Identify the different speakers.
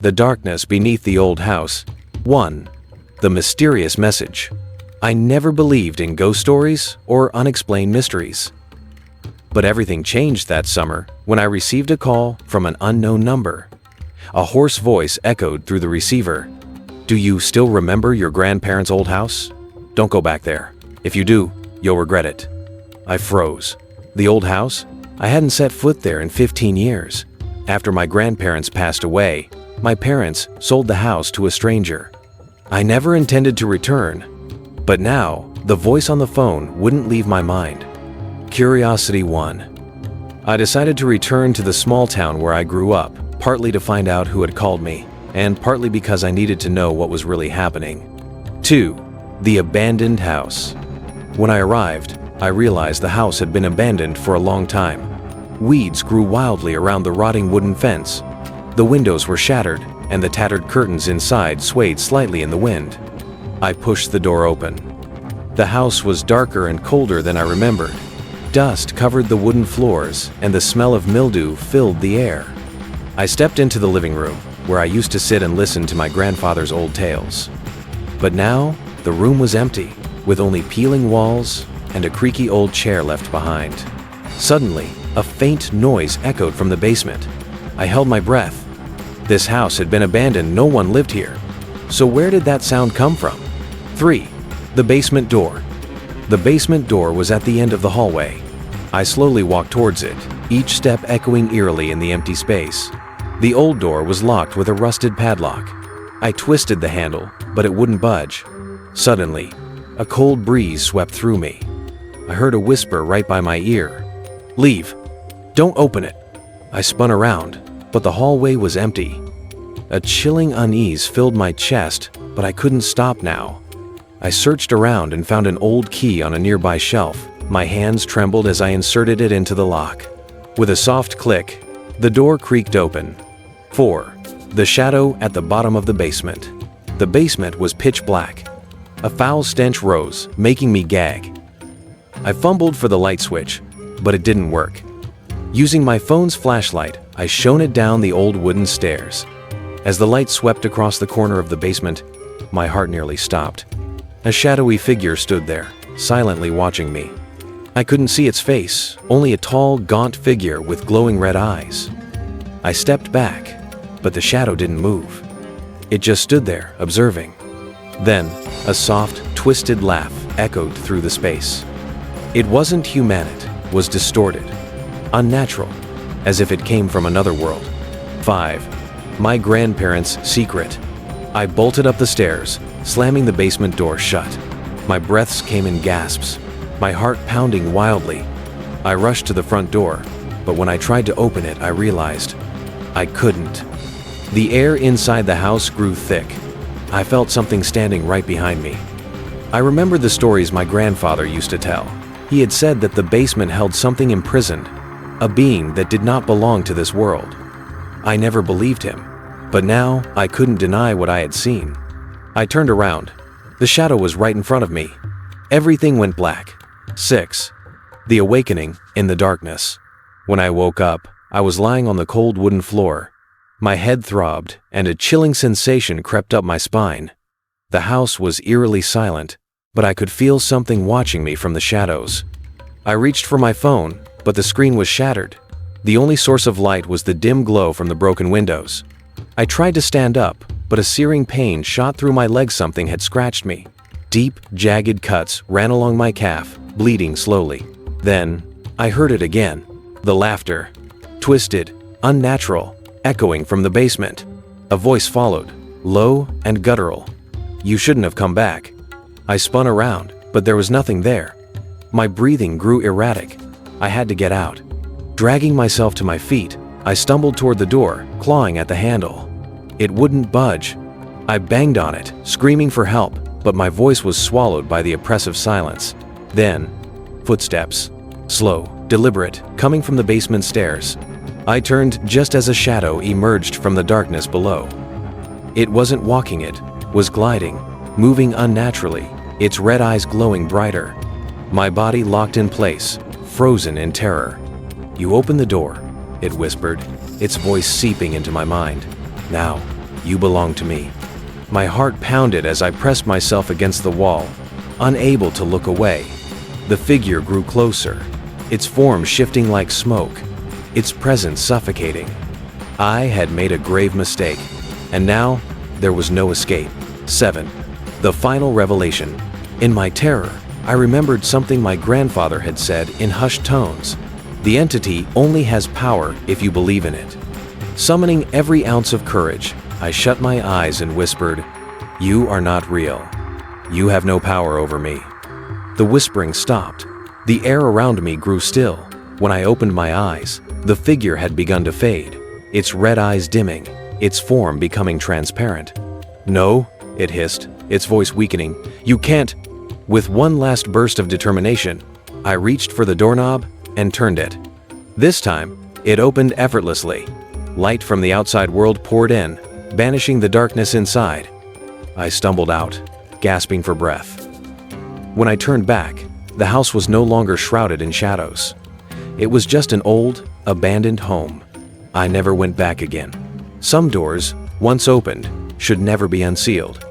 Speaker 1: The darkness beneath the old house. 1. The mysterious message. I never believed in ghost stories or unexplained mysteries. But everything changed that summer when I received a call from an unknown number. A hoarse voice echoed through the receiver. Do you still remember your grandparents' old house? Don't go back there. If you do, you'll regret it. I froze. The old house? I hadn't set foot there in 15 years. After my grandparents passed away, my parents sold the house to a stranger. I never intended to return, but now the voice on the phone wouldn't leave my mind. Curiosity won. I decided to return to the small town where I grew up, partly to find out who had called me, and partly because I needed to know what was really happening. 2. The abandoned house. When I arrived, I realized the house had been abandoned for a long time. Weeds grew wildly around the rotting wooden fence. The windows were shattered, and the tattered curtains inside swayed slightly in the wind. I pushed the door open. The house was darker and colder than I remembered. Dust covered the wooden floors, and the smell of mildew filled the air. I stepped into the living room, where I used to sit and listen to my grandfather's old tales. But now, the room was empty, with only peeling walls and a creaky old chair left behind. Suddenly, a faint noise echoed from the basement. I held my breath. This house had been abandoned, no one lived here. So where did that sound come from? 3. The basement door. The basement door was at the end of the hallway. I slowly walked towards it, each step echoing eerily in the empty space. The old door was locked with a rusted padlock. I twisted the handle, but it wouldn't budge. Suddenly, a cold breeze swept through me. I heard a whisper right by my ear. Leave. Don't open it. I spun around, but the hallway was empty. A chilling unease filled my chest, but I couldn't stop now. I searched around and found an old key on a nearby shelf. My hands trembled as I inserted it into the lock. With a soft click, the door creaked open. 4. The shadow at the bottom of the basement. The basement was pitch black. A foul stench rose, making me gag. I fumbled for the light switch, but it didn't work. Using my phone's flashlight, I shone it down the old wooden stairs. As the light swept across the corner of the basement, my heart nearly stopped. A shadowy figure stood there, silently watching me. I couldn't see its face, only a tall, gaunt figure with glowing red eyes. I stepped back, but the shadow didn't move. It just stood there, observing. Then, a soft, twisted laugh echoed through the space. It wasn't human, it was distorted, unnatural, as if it came from another world. 5. My grandparents' secret. I bolted up the stairs, slamming the basement door shut. My breaths came in gasps, my heart pounding wildly. I rushed to the front door, but when I tried to open it, I realized I couldn't. The air inside the house grew thick. I felt something standing right behind me. I remembered the stories my grandfather used to tell. He had said that the basement held something imprisoned, a being that did not belong to this world. I never believed him, but now I couldn't deny what I had seen. I turned around. The shadow was right in front of me. Everything went black. 6. The awakening in the darkness. When I woke up, I was lying on the cold wooden floor. My head throbbed, and a chilling sensation crept up my spine. The house was eerily silent, but I could feel something watching me from the shadows. I reached for my phone, but the screen was shattered. The only source of light was the dim glow from the broken windows. I tried to stand up, but a searing pain shot through my leg. Something had scratched me. Deep, jagged cuts ran along my calf, bleeding slowly. Then, I heard it again. The laughter. Twisted, unnatural, echoing from the basement. A voice followed, low and guttural. You shouldn't have come back. I spun around, but there was nothing there. My breathing grew erratic. I had to get out. Dragging myself to my feet, I stumbled toward the door, clawing at the handle. It wouldn't budge. I banged on it, screaming for help, but my voice was swallowed by the oppressive silence. Then, footsteps. Slow, deliberate, coming from the basement stairs. I turned just as a shadow emerged from the darkness below. It wasn't walking, it was gliding, moving unnaturally, its red eyes glowing brighter. My body locked in place, frozen in terror. You open the door, it whispered, its voice seeping into my mind. Now, You belong to me." My heart pounded as I pressed myself against the wall, unable to look away. The figure grew closer, its form shifting like smoke, its presence suffocating. I had made a grave mistake, and now there was no escape. 7. The final revelation. In my terror, I remembered something my grandfather had said in hushed tones. The entity only has power if you believe in it. Summoning every ounce of courage, I shut my eyes and whispered, "You are not real. You have no power over me." The whispering stopped. The air around me grew still. When I opened my eyes, the figure had begun to fade, its red eyes dimming, its form becoming transparent. "No," it hissed, its voice weakening. "You can't." With one last burst of determination, I reached for the doorknob and turned it. This time, it opened effortlessly. Light from the outside world poured in, banishing the darkness inside. I stumbled out, gasping for breath. When I turned back, the house was no longer shrouded in shadows. It was just an old, abandoned home. I never went back again. Some doors, once opened, should never be unsealed.